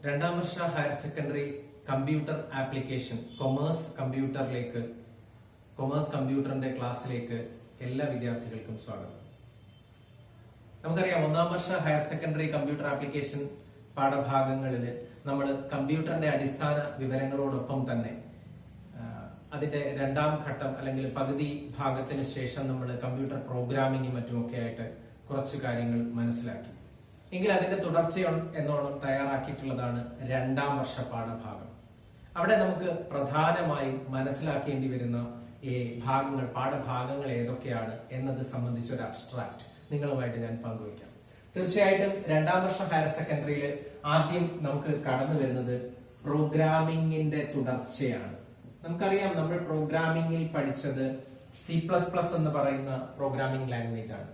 രണ്ടാം വർഷ higher secondary computer application commerce കമ്പ്യൂട്ടറിന്റെ ക്ലാസ്സിലേക്ക് എല്ലാ വിദ്യാർത്ഥികൾക്കും സ്വാഗതം. നമുക്കറിയാം, ഒന്നാം വർഷ ഹയർ സെക്കൻഡറി കമ്പ്യൂട്ടർ ആപ്ലിക്കേഷൻ പാഠഭാഗങ്ങളിൽ നമ്മൾ കമ്പ്യൂട്ടറിന്റെ അടിസ്ഥാന വിവരങ്ങളോടൊപ്പം തന്നെ അതിന്റെ രണ്ടാം ഘട്ടം അല്ലെങ്കിൽ പകുതി ഭാഗത്തിന് ശേഷം നമ്മൾ കമ്പ്യൂട്ടർ പ്രോഗ്രാമിംഗും മറ്റുമൊക്കെ ആയിട്ട് കുറച്ച് കാര്യങ്ങൾ മനസ്സിലാക്കി. എങ്കിൽ അതിന്റെ തുടർച്ച എന്നോണം തയ്യാറാക്കിയിട്ടുള്ളതാണ് രണ്ടാം വർഷ പാഠഭാഗം. അവിടെ നമുക്ക് പ്രധാനമായും മനസ്സിലാക്കേണ്ടി വരുന്ന പാഠഭാഗങ്ങൾ ഏതൊക്കെയാണ് എന്നത് സംബന്ധിച്ച ഒരു അബ്സ്ട്രാക്ട് നിങ്ങളുമായിട്ട് ഞാൻ പങ്കുവയ്ക്കാം. തീർച്ചയായിട്ടും രണ്ടാം വർഷ ഹയർ സെക്കൻഡറിയിൽ ആദ്യം നമുക്ക് കടന്നു വരുന്നത് പ്രോഗ്രാമിംഗിന്റെ തുടർച്ചയാണ്. നമുക്കറിയാം, നമ്മൾ പ്രോഗ്രാമിംഗിൽ പഠിച്ചത് C++ എന്ന് പറയുന്ന പ്രോഗ്രാമിംഗ് ലാംഗ്വേജ് ആണ്.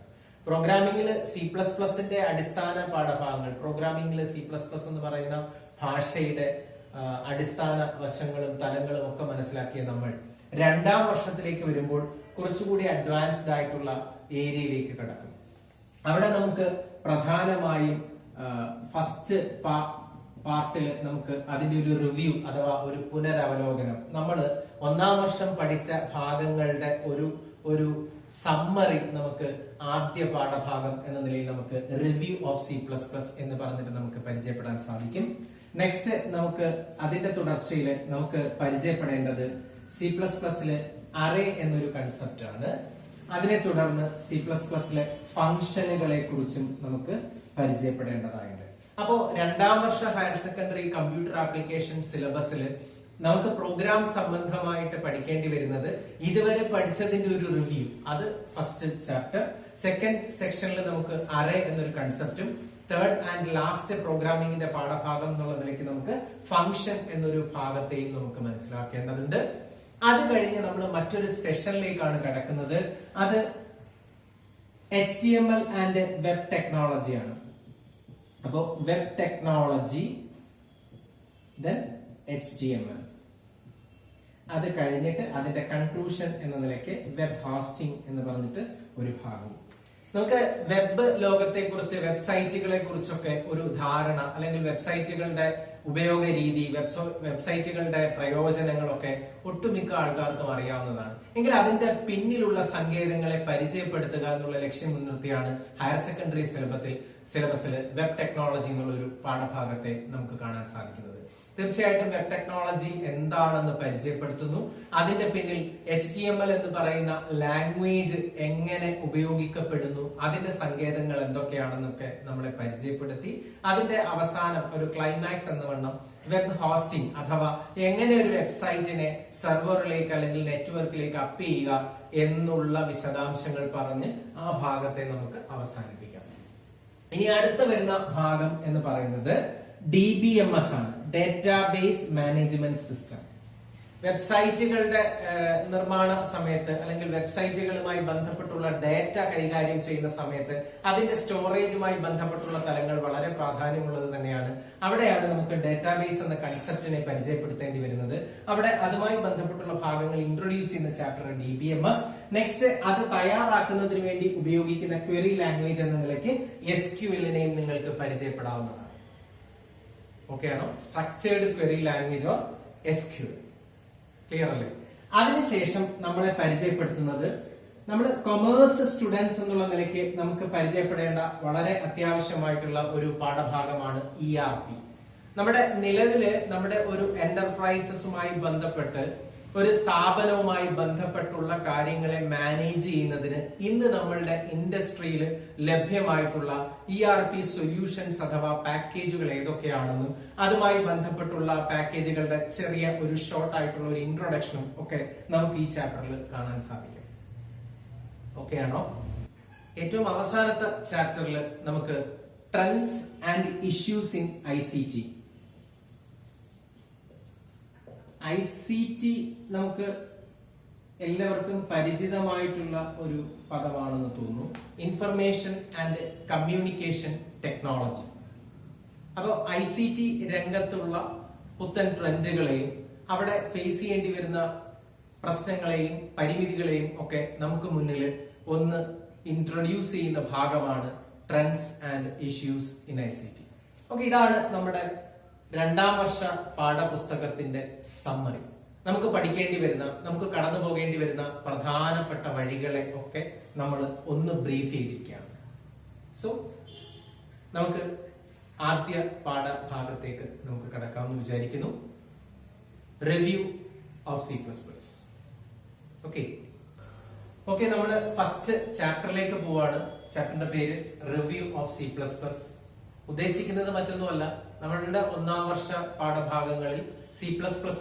പ്രോഗ്രാമിംഗിൽ C++ന്റെ അടിസ്ഥാന പാഠഭാഗങ്ങൾ, പ്രോഗ്രാമിംഗിൽ C++ എന്ന് പറയുന്ന ഭാഷയുടെ അടിസ്ഥാന വശങ്ങളും തലങ്ങളും ഒക്കെ മനസ്സിലാക്കിയ നമ്മൾ രണ്ടാം വർഷത്തിലേക്ക് വരുമ്പോൾ കുറച്ചുകൂടി അഡ്വാൻസ്ഡ് ആയിട്ടുള്ള ഏരിയയിലേക്ക് കടക്കും. അവിടെ നമുക്ക് പ്രധാനമായും ഫസ്റ്റ് പാർട്ടിൽ നമുക്ക് അതിന്റെ ഒരു റിവ്യൂ അഥവാ ഒരു പുനരവലോകനം, നമ്മൾ ഒന്നാം വർഷം പഠിച്ച ഭാഗങ്ങളുടെ ഒരു സമ്മറി നമുക്ക് ആദ്യ പാഠഭാഗം എന്ന നിലയിൽ നമുക്ക് റിവ്യൂ ഓഫ് C++ എന്ന് പറഞ്ഞിട്ട് നമുക്ക് പരിചയപ്പെടാൻ സാധിക്കും. നെക്സ്റ്റ് നമുക്ക് അതിന്റെ തുടർച്ചയിൽ നമുക്ക് പരിചയപ്പെടേണ്ടത് C++ലെ അറേ എന്നൊരു കൺസെപ്റ്റ് ആണ്. അതിനെ തുടർന്ന് C++ലെ ഫംഗ്ഷനുകളെ കുറിച്ചും നമുക്ക് പരിചയപ്പെടേണ്ടതായുണ്ട്. അപ്പോ രണ്ടാം വർഷ ഹയർ സെക്കൻഡറി കമ്പ്യൂട്ടർ ആപ്ലിക്കേഷൻ സിലബസിൽ നമുക്ക് പ്രോഗ്രാം സംബന്ധമായിട്ട് പഠിക്കേണ്ടി വരുന്നത് ഇതുവരെ പഠിച്ചതിന്റെ ഒരു റിവ്യൂ, അത് ഫസ്റ്റ് ചാപ്റ്റർ. സെക്കൻഡ് സെക്ഷനിൽ നമുക്ക് അറേ എന്നൊരു കൺസെപ്റ്റും, തേർഡ് ആൻഡ് ലാസ്റ്റ് പ്രോഗ്രാമിംഗിന്റെ പാഠഭാഗം എന്നുള്ള നിലയ്ക്ക് നമുക്ക് ഫംഗ്ഷൻ എന്നൊരു ഭാഗത്തെയും നമുക്ക് മനസ്സിലാക്കേണ്ടതുണ്ട്. അത് കഴിഞ്ഞ് നമ്മൾ മറ്റൊരു സെഷനിലേക്കാണ് കിടക്കുന്നത്. അത് HTML ആൻഡ് വെബ് ടെക്നോളജി ആണ്. അപ്പോ വെബ് ടെക്നോളജി, ദെൻ HTML. അത് കഴിഞ്ഞിട്ട് അതിന്റെ കൺക്ലൂഷൻ എന്ന നിലയ്ക്ക് വെബ് ഹോസ്റ്റിംഗ് എന്ന് പറഞ്ഞിട്ട് ഒരു ഭാഗം. നമുക്ക് വെബ് ലോകത്തെ കുറിച്ച്, വെബ്സൈറ്റുകളെ കുറിച്ചൊക്കെ ഒരു ധാരണ, അല്ലെങ്കിൽ വെബ്സൈറ്റുകളുടെ ഉപയോഗ രീതി, വെബ്സൈറ്റുകളുടെ പ്രയോജനങ്ങളൊക്കെ ഒട്ടുമിക്ക ആൾക്കാർക്കും അറിയാവുന്നതാണ്. എങ്കിൽ അതിന്റെ പിന്നിലുള്ള സങ്കേതങ്ങളെ പരിചയപ്പെടുത്തുക എന്നുള്ള ലക്ഷ്യം മുൻനിർത്തിയാണ് ഹയർ സെക്കൻഡറി സിലബസിൽ വെബ് ടെക്നോളജി എന്നുള്ള ഒരു പാഠഭാഗത്തെ നമുക്ക് കാണാൻ സാധിക്കുന്നത്. തീർച്ചയായിട്ടും വെബ് ടെക്നോളജി എന്താണെന്ന് പരിചയപ്പെടുത്തുന്നു. അതിന്റെ പിന്നിൽ HTML എന്ന് പറയുന്ന ലാംഗ്വേജ് എങ്ങനെ ഉപയോഗിക്കപ്പെടുന്നു, അതിന്റെ സങ്കേതങ്ങൾ എന്തൊക്കെയാണെന്നൊക്കെ നമ്മളെ പരിചയപ്പെടുത്തി. അതിന്റെ അവസാനം ഒരു ക്ലൈമാക്സ് എന്ന വണ്ണം വെബ് ഹോസ്റ്റിംഗ് അഥവാ എങ്ങനെ ഒരു വെബ്സൈറ്റിനെ സെർവറിലേക്ക് അല്ലെങ്കിൽ നെറ്റ്വർക്കിലേക്ക് അപ്പ് ചെയ്യുക എന്നുള്ള വിശദാംശങ്ങൾ പറഞ്ഞ് ആ ഭാഗത്തെ നമുക്ക് അവസാനിപ്പിക്കാം. ഇനി അടുത്ത വരുന്ന ഭാഗം എന്ന് പറയുന്നത് DBMS ആണ്, ഡേറ്റാബേസ് മാനേജ്മെന്റ് സിസ്റ്റം. വെബ്സൈറ്റുകളുടെ നിർമ്മാണ സമയത്ത് അല്ലെങ്കിൽ വെബ്സൈറ്റുകളുമായി ബന്ധപ്പെട്ടുള്ള ഡേറ്റ കൈകാര്യം ചെയ്യുന്ന സമയത്ത് അതിന്റെ സ്റ്റോറേജുമായി ബന്ധപ്പെട്ടുള്ള തലങ്ങൾ വളരെ പ്രാധാന്യമുള്ളത് തന്നെയാണ്. അവിടെയാണ് നമുക്ക് ഡേറ്റാബേസ് എന്ന കൺസെപ്റ്റിനെ പരിചയപ്പെടുത്തേണ്ടി വരുന്നത്. അവിടെ അതുമായി ബന്ധപ്പെട്ടുള്ള ഭാഗങ്ങൾ ഇൻട്രൊഡ്യൂസ് ചെയ്യുന്ന ചാപ്റ്റർ DBMS. നെക്സ്റ്റ് അത് തയ്യാറാക്കുന്നതിന് വേണ്ടി ഉപയോഗിക്കുന്ന ക്വറി ലാംഗ്വേജ് എന്ന നിലയ്ക്ക് SQL-നെയും നിങ്ങൾക്ക് പരിചയപ്പെടാവുന്നതാണ്. ഓക്കെ ആണോ? Structured query language or SQL. Clear അല്ലേ? അതിനുശേഷം നമ്മളെ പരിചയപ്പെടുത്തുന്നത്, നമ്മൾ കൊമേഴ്സ് സ്റ്റുഡൻസ് എന്നുള്ള നിലയ്ക്ക് നമുക്ക് പരിചയപ്പെടേണ്ട വളരെ അത്യാവശ്യമായിട്ടുള്ള ഒരു പാഠഭാഗമാണ് ERP. നമ്മുടെ നിലവില് നമ്മുടെ ഒരു എന്റർപ്രൈസസുമായി ബന്ധപ്പെട്ട്, ഒരു സ്ഥാപനവുമായി ബന്ധപ്പെട്ടുള്ള കാര്യങ്ങളെ മാനേജ് ചെയ്യുന്നതിന് ഇന്ന് നമ്മളുടെ ഇൻഡസ്ട്രിയിൽ ലഭ്യമായിട്ടുള്ള ERP സൊല്യൂഷൻസ് അഥവാ പാക്കേജുകൾ ഏതൊക്കെയാണെന്നും അതുമായി ബന്ധപ്പെട്ടുള്ള പാക്കേജുകളുടെ ചെറിയ ഒരു ഷോർട്ട് ആയിട്ടുള്ള ഒരു ഇൻട്രൊഡക്ഷനും ഒക്കെ നമുക്ക് ഈ ചാപ്റ്ററിൽ കാണാൻ സാധിക്കും. ഓക്കെ ആണോ? ഏറ്റവും അവസാനത്തെ ചാപ്റ്ററിൽ നമുക്ക് trends and issues in ICT നമുക്ക് എല്ലാവർക്കും പരിചിതമായിട്ടുള്ള ഒരു പദമാണെന്ന് തോന്നുന്നു. Information and communication technology. അപ്പോൾ ICT രംഗത്തുള്ള പുത്തൻ ട്രെൻഡുകളെയും അവിടെ ഫേസ് ചെയ്യേണ്ടി വരുന്ന പ്രശ്നങ്ങളെയും പരിമിതികളെയും ഒക്കെ നമുക്ക് മുന്നിൽ ഒന്ന് ഇൻട്രൊഡ്യൂസ് ചെയ്യുന്ന ഭാഗമാണ് trends and issues in ICT. Okay, ഇതാണ് നമ്മുടെ രണ്ടാം വർഷ പാഠപുസ്തകത്തിന്റെ സമ്മറി. നമുക്ക് പഠിക്കേണ്ടി വരുന്ന, നമുക്ക് കടന്നു പോകേണ്ടി വരുന്ന പ്രധാനപ്പെട്ട വഴികളെ ഒക്കെ നമ്മൾ ഒന്ന് ബ്രീഫ് ചെയ്തിരിക്കുകയാണ്. സോ നമുക്ക് ആദ്യ പാഠഭാഗത്തേക്ക് നമുക്ക് കടക്കാമെന്ന് വിചാരിക്കുന്നു. Review of C++. ഓക്കെ, നമ്മൾ ഫസ്റ്റ് ചാപ്റ്ററിലേക്ക് പോവാണ്. ചാപ്റ്ററിന്റെ പേര് റിവ്യൂ ഓഫ് C++. ഉദ്ദേശിക്കുന്നത് മറ്റൊന്നുമല്ല, നമ്മളുടെ ഒന്നാം വർഷ പാഠഭാഗങ്ങളിൽ C++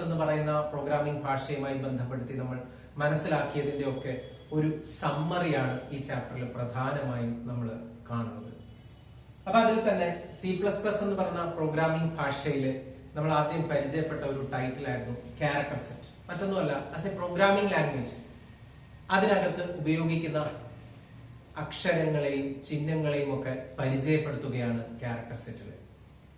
എന്ന് പറയുന്ന പ്രോഗ്രാമിംഗ് ഭാഷയുമായി ബന്ധപ്പെടുത്തി നമ്മൾ മനസ്സിലാക്കിയതിന്റെ ഒക്കെ ഒരു സമ്മറിയാണ് ഈ ചാപ്റ്ററിൽ പ്രധാനമായും നമ്മൾ കാണുന്നത്. അപ്പൊ അതിൽ തന്നെ C++ എന്ന് പറഞ്ഞ പ്രോഗ്രാമിംഗ് ഭാഷയിൽ നമ്മൾ ആദ്യം പരിചയപ്പെട്ട ഒരു ടൈറ്റിൽ ആയിരുന്നു ക്യാരക്ടർ സെറ്റ്. മറ്റൊന്നുമല്ല, ആസ് എ പ്രോഗ്രാമിംഗ് ലാംഗ്വേജ് അതിനകത്ത് ഉപയോഗിക്കുന്ന അക്ഷരങ്ങളെയും ചിഹ്നങ്ങളെയും ഒക്കെ പരിചയപ്പെടുത്തുകയാണ് ക്യാരക്ടർ സെറ്റിൽ.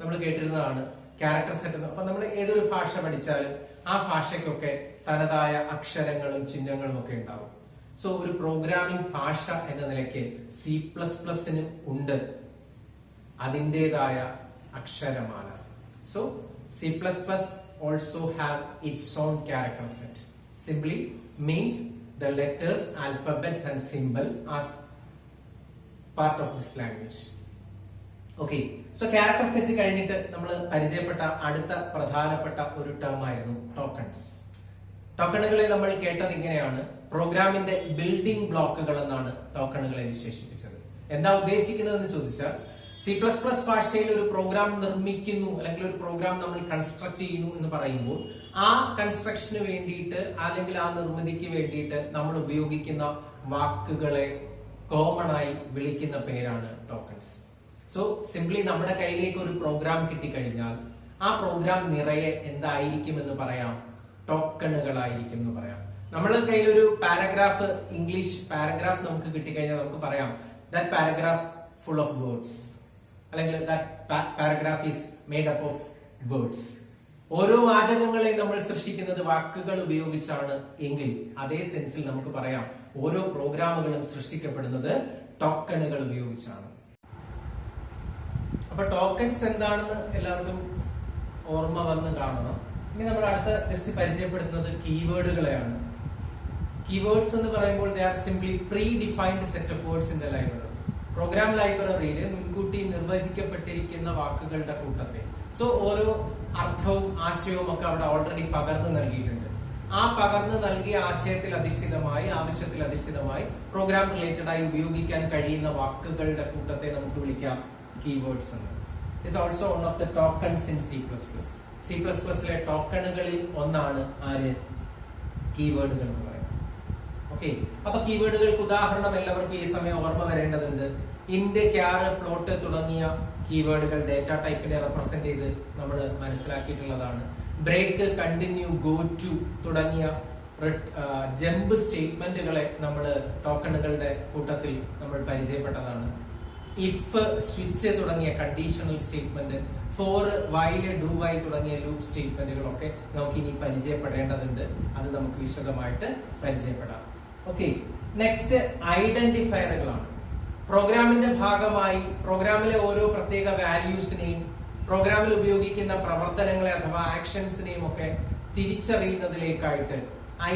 നമ്മൾ കേട്ടിരുന്നതാണ് ക്യാരക്ടർ സെറ്റ്. അപ്പൊ നമ്മൾ ഏതൊരു ഭാഷ പഠിച്ചാലും ആ ഭാഷയ്ക്കൊക്കെ തനതായ അക്ഷരങ്ങളും ചിഹ്നങ്ങളും ഒക്കെ ഉണ്ടാവും. സോ ഒരു പ്രോഗ്രാമിംഗ് ഭാഷ എന്ന നിലയ്ക്ക് C++നും ഉണ്ട് അതിൻ്റെതായ അക്ഷരമാല. So C++ also have its own character set. Simply means the letters, alphabets and symbol as part of this language. Okay, so character set കഴിഞ്ഞിട്ട് നമ്മൾ പരിചയപ്പെട്ട അടുത്ത പ്രധാനപ്പെട്ട ഒരു ടേം ആയിരുന്നു ടോക്കൺസ്. ടോക്കണുകളെ നമ്മൾ കേട്ടത് ഇങ്ങനെയാണ്, പ്രോഗ്രാമിന്റെ ബിൽഡിംഗ് ബ്ലോക്കുകൾ എന്നാണ് ടോക്കണുകളെ വിശേഷിപ്പിച്ചത്. എന്താ ഉദ്ദേശിക്കുന്നതെന്ന് ചോദിച്ചാൽ, C++ ഭാഷയിൽ ഒരു പ്രോഗ്രാം നിർമ്മിക്കുന്നു അല്ലെങ്കിൽ ഒരു പ്രോഗ്രാം നമ്മൾ കൺസ്ട്രക്ട് ചെയ്യുന്നു എന്ന് പറയുമ്പോൾ ആ കൺസ്ട്രക്ഷന് വേണ്ടിയിട്ട് അല്ലെങ്കിൽ ആ നിർമ്മിതിക്ക് വേണ്ടിയിട്ട് നമ്മൾ ഉപയോഗിക്കുന്ന വാക്കുകളെ കോമൺ ആയി വിളിക്കുന്ന പേരാണ് ടോക്കൺസ്. സോ സിംപ്ലി നമ്മുടെ കയ്യിലേക്ക് ഒരു പ്രോഗ്രാം കിട്ടിക്കഴിഞ്ഞാൽ ആ പ്രോഗ്രാം നിറയെ എന്തായിരിക്കും എന്ന് പറയാം, ടോക്കണുകളായിരിക്കും എന്ന് പറയാം. നമ്മുടെ കയ്യിൽ ഒരു പാരഗ്രാഫ്, ഇംഗ്ലീഷ് പാരഗ്രാഫ് നമുക്ക് കിട്ടിക്കഴിഞ്ഞാൽ നമുക്ക് പറയാം that paragraph full of words, അല്ലെങ്കിൽ paragraph is made up of words. ഓരോ വാചകങ്ങളെയും നമ്മൾ സൃഷ്ടിക്കുന്നത് വാക്കുകൾ ഉപയോഗിച്ചാണ് എങ്കിൽ അതേ സെൻസിൽ നമുക്ക് പറയാം ഓരോ പ്രോഗ്രാമുകളും സൃഷ്ടിക്കപ്പെടുന്നത് ടോക്കണുകൾ ഉപയോഗിച്ചാണ്. അപ്പൊ ടോക്കൺസ് എന്താണെന്ന് എല്ലാവർക്കും ഓർമ്മ വന്ന് കാണണം. ഇനി നമ്മൾ അടുത്ത ജസ്റ്റ് പരിചയപ്പെടുത്തുന്നത് കീവേഡുകളെയാണ്. കീവേഡ്സ് എന്ന് പറയുമ്പോൾ they are simply predefined set of words in the library. Program ലൈബ്രറിയിൽ മുൻകൂട്ടി നിർവചിക്കപ്പെട്ടിരിക്കുന്ന വാക്കുകളുടെ കൂട്ടത്തെ, സോ ഓരോ അർത്ഥവും ആശയവും ഒക്കെ അവിടെ ഓൾറെഡി പകർന്നു നൽകിയിട്ടുണ്ട്. ആ പകർന്നു നൽകിയ ആശയത്തിൽ അധിഷ്ഠിതമായി, ആവശ്യത്തിൽ അധിഷ്ഠിതമായി പ്രോഗ്രാം റിലേറ്റഡ് ആയി ഉപയോഗിക്കാൻ കഴിയുന്ന വാക്കുകളുടെ കൂട്ടത്തെ നമുക്ക് വിളിക്കാം കീവേഡ്സ് എന്ന്. It's also one of the tokens in C++. C++ലെ ടോക്കണുകളിൽ ഒന്നാണ് ആര്, കീവേഡുകൾ എന്ന് പറയുന്നത്. ഓക്കെ, അപ്പൊ കീവേഡുകൾക്ക് ഉദാഹരണം എല്ലാവർക്കും ഈ സമയം ഓർമ്മ വരേണ്ടതുണ്ട്. ഇന്റ്, ക്യാർ, ഫ്ലോട്ട് തുടങ്ങിയ കീവേഡുകൾ ഡേറ്റ ടൈപ്പിനെ റെപ്രസെന്റ് ചെയ്ത് നമ്മൾ മനസ്സിലാക്കിയിട്ടുള്ളതാണ്. ബ്രേക്ക്, കണ്ടിന്യൂ, ഗോ ടു തുടങ്ങിയ ജമ്പ് സ്റ്റേറ്റ്മെന്റുകളെ നമ്മൾ ടോക്കണുകളുടെ കൂട്ടത്തിൽ നമ്മൾ പരിചയപ്പെട്ടതാണ്. ഇഫ്, സ്വിച്ച് തുടങ്ങിയ conditional statement, for, while, do while തുടങ്ങിയ ലൂപ്പ് സ്റ്റേറ്റ്മെന്റുകളൊക്കെ നമുക്ക് ഇനി പരിചയപ്പെടേണ്ടതുണ്ട്. അത് നമുക്ക് വിശദമായിട്ട് പരിചയപ്പെടാം. ഓക്കെ, നെക്സ്റ്റ് ഐഡന്റിഫയറുകളാണ്. പ്രോഗ്രാമിന്റെ ഭാഗമായി പ്രോഗ്രാമിലെ ഓരോ പ്രത്യേക വാല്യൂസിനെയും പ്രോഗ്രാമിൽ ഉപയോഗിക്കുന്ന പ്രവർത്തനങ്ങളെ അഥവാ ആക്ഷൻസിനെയും ഒക്കെ തിരിച്ചറിയുന്നതിലേക്കായിട്ട്,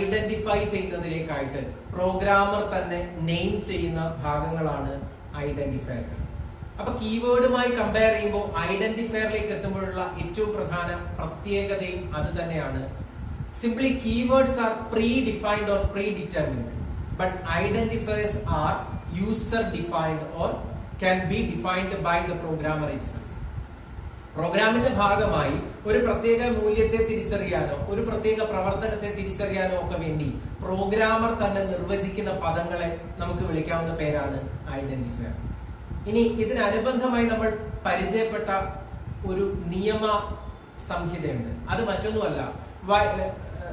ഐഡന്റിഫൈ ചെയ്യുന്നതിലേക്കായിട്ട് പ്രോഗ്രാമർ തന്നെ നെയിം ചെയ്യുന്ന ഭാഗങ്ങളാണ് ഐഡന്റിഫയറുകൾ. അപ്പൊ കീവേഡുമായി കമ്പയർ ചെയ്യുമ്പോൾ ഐഡന്റിഫയറിലേക്ക് എത്തുമ്പോഴുള്ള ഏറ്റവും പ്രധാന പ്രത്യേകതയും അത് തന്നെയാണ്. Simply keywords are pre-defined or predetermined, but identifiers are user-defined or can be defined by the programmer itself. പ്രോഗ്രാമിന്റെ ഭാഗമായി ഒരു പ്രത്യേക മൂല്യത്തെ തിരിച്ചറിയാനോ ഒരു പ്രത്യേക പ്രവർത്തനത്തെ തിരിച്ചറിയാനോ ഒക്കെ വേണ്ടി പ്രോഗ്രാമർ തന്നെ നിർവചിക്കുന്ന പദങ്ങളെ നമുക്ക് വിളിക്കാവുന്ന പേരാണ് ഐഡന്റിഫയർ. ഇനി ഇതിനനുബന്ധമായി നമ്മൾ പരിചയപ്പെട്ട ഒരു നിയമ സംഹിതയുണ്ട്. അത് മറ്റൊന്നുമല്ല,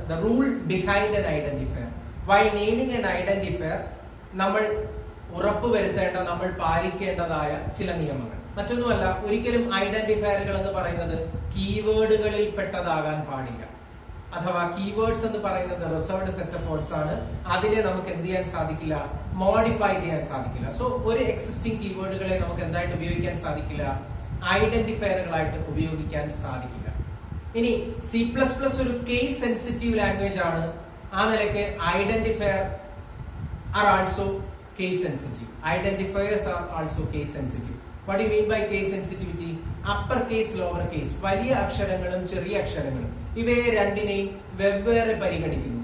the rule behind an identifier. While naming an identifier, നമ്മൾ ഉറപ്പുവരുത്തേണ്ട, നമ്മൾ പാലിക്കേണ്ടതായ ചില നിയമങ്ങൾ. മറ്റൊന്നുമല്ല, ഒരിക്കലും ഐഡന്റിഫയറുകൾ എന്ന് പറയുന്നത് കീവേഡുകളിൽ പെട്ടതാകാൻ പാടില്ല. അഥവാ കീവേഡ്സ് എന്ന് പറയുന്നത് റിസർവ്ഡ് സെറ്റ് ഓഫ് വേർഡ്സ് ആണ്. അതിനെ നമുക്ക് എന്ത് ചെയ്യാൻ സാധിക്കില്ല, മോഡിഫൈ ചെയ്യാൻ സാധിക്കില്ല. സോ ഒരു എക്സിസ്റ്റിംഗ് കീവേഡുകളെ നമുക്ക് എന്തായിട്ട് ഉപയോഗിക്കാൻ സാധിക്കില്ല, ഐഡന്റിഫയറുകളായിട്ട് ഉപയോഗിക്കാൻ സാധിക്കില്ല. ഇനി C++ ഒരു കേസ് സെൻസിറ്റീവ് ലാംഗ്വേജ് ആണ്. ആ നിലയ്ക്ക് identifier are also case sensitive. Identifiers are also case sensitive. What you mean by case sensitivity? Upper case, lower case, വലിയ അക്ഷരങ്ങളും ചെറിയ അക്ഷരങ്ങളും ഇവയെ രണ്ടിനെയും വെവ്വേറെ പരിഗണിക്കുന്നു.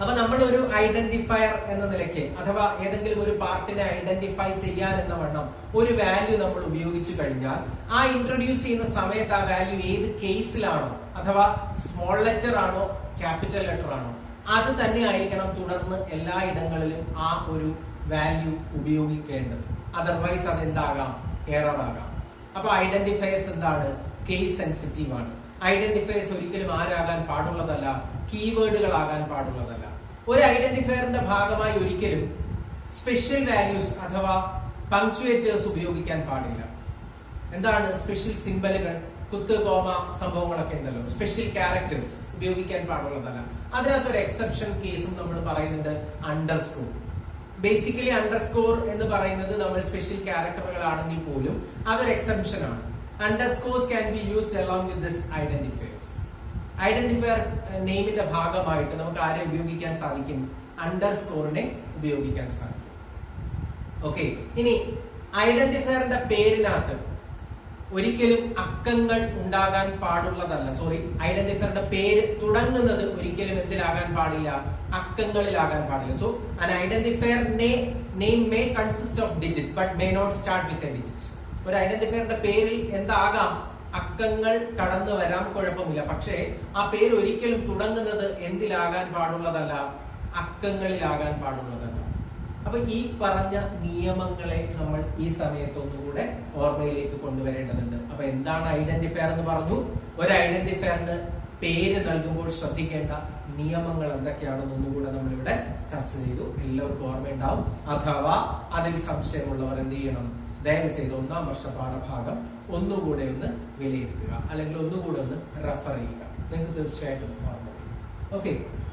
അപ്പൊ നമ്മൾ ഒരു ഐഡന്റിഫയർ എന്ന നിലയ്ക്ക് അഥവാ ഏതെങ്കിലും ഒരു പാർട്ടിനെ ഐഡന്റിഫൈ ചെയ്യാൻ എന്ന വണ്ണം ഒരു വാല്യൂ നമ്മൾ ഉപയോഗിച്ചു കഴിഞ്ഞാൽ ആ ഇൻട്രൊഡ്യൂസ് ചെയ്യുന്ന സമയത്ത് ആ വാല്യൂ ഏത് കേസിലാണോ, അഥവാ സ്മോൾ ലെറ്റർ ആണോ ക്യാപിറ്റൽ ലെറ്റർ ആണോ, അത് തന്നെ ആയിരിക്കണം തുടർന്ന് എല്ലാ ഇടങ്ങളിലും ആ ഒരു വാല്യൂ ഉപയോഗിക്കേണ്ടത്. അതർവൈസ് അത് എന്താകാം? എറർ ആകാം. അപ്പൊ ഐഡന്റിഫയേഴ്സ് എന്താണ്? കേസ് സെൻസിറ്റീവ് ആണ്. ഐഡന്റിഫയേഴ്സ് ഒരിക്കലും ആരാകാൻ പാടുള്ളതല്ല? കീവേഡുകളാകാൻ പാടുള്ളതല്ല. ഒരു ഐഡന്റിഫയറിന്റെ ഭാഗമായി ഒരിക്കലും സ്പെഷ്യൽ വാല്യൂസ് അഥവാ പങ്ക്ച്വേറ്റേഴ്സ് ഉപയോഗിക്കാൻ പാടില്ല. എന്താണ് സ്പെഷ്യൽ സിംബലുകൾ, കുത്ത്, കോമ സംഭവങ്ങളൊക്കെ ഉണ്ടല്ലോ, സ്പെഷ്യൽ ക്യാരക്ടേഴ്സ് ഉപയോഗിക്കാൻ പാടുള്ളതല്ല. അതിനകത്തൊരു എക്സെപ്ഷൻ കേസും നമ്മൾ പറയുന്നുണ്ട്, അണ്ടർസ്കോർ. ബേസിക്കലി അണ്ടർസ്കോർ എന്ന് പറയുന്നത് നമ്മൾ സ്പെഷ്യൽ ക്യാരക്ടറുകളാണെങ്കിൽ പോലും അതൊരു എക്സെപ്ഷൻ ആണ്. Underscores can be used along with this identifiers. Identifier നെയിമിന്റെ ഭാഗമായിട്ട് നമുക്ക് ആരെ ഉപയോഗിക്കാൻ സാധിക്കും? അണ്ടർസ്കോറിനെ ഉപയോഗിക്കാൻ സാധിക്കും. ഓക്കെ, ഇനി ഐഡന്റിഫയറിന്റെ പേരിനകത്ത് ഒരിക്കലും അക്കങ്ങൾ ഉണ്ടാകാൻ പാടുള്ളതല്ല. സോറി, ഐഡന്റിഫയറിന്റെ പേര് തുടങ്ങുന്നത് ഒരിക്കലും എന്തിലാകാൻ പാടില്ല? അക്കങ്ങളിലാകാൻ പാടില്ല. So an identifier name may consist of digit but may not start with a digit. ഒരു ഐഡന്റിഫയറിന്റെ പേരിൽ എന്താകാം? അക്കങ്ങൾ കടന്നു വരാം, കുഴപ്പമില്ല. പക്ഷേ ആ പേര് ഒരിക്കലും തുടങ്ങുന്നത് എന്തിലാകാൻ പാടുള്ളതല്ല? അക്കങ്ങളിലാകാൻ പാടുള്ളതല്ല. അപ്പൊ ഈ പറഞ്ഞ നിയമങ്ങളെ നമ്മൾ ഈ സമയത്ത് ഒന്നുകൂടെ ഓർമ്മയിലേക്ക് കൊണ്ടുവരേണ്ടതുണ്ട്. അപ്പൊ എന്താണ് ഐഡന്റിഫയർ എന്ന് പറഞ്ഞു? ഒരു ഐഡന്റിഫയറിന് പേര് നൽകുമ്പോൾ ശ്രദ്ധിക്കേണ്ട നിയമങ്ങൾ എന്തൊക്കെയാണെന്ന് ഒന്നുകൂടെ നമ്മളിവിടെ ചർച്ച ചെയ്തു. എല്ലാവർക്കും ഓർമ്മയുണ്ടാവും. അഥവാ അതിൽ സംശയമുള്ളവർ എന്ത് ചെയ്യണം? ദയവ് ചെയ്ത് 1ാം വർഷ പാഠഭാഗം ഒന്നുകൂടെ ഒന്ന് വിലയിരുത്തുക, അല്ലെങ്കിൽ ഒന്നുകൂടെ ഒന്ന് റെഫർ ചെയ്യുക. നിങ്ങൾക്ക് തീർച്ചയായിട്ടും ഓർമ്മ വരും. Okay,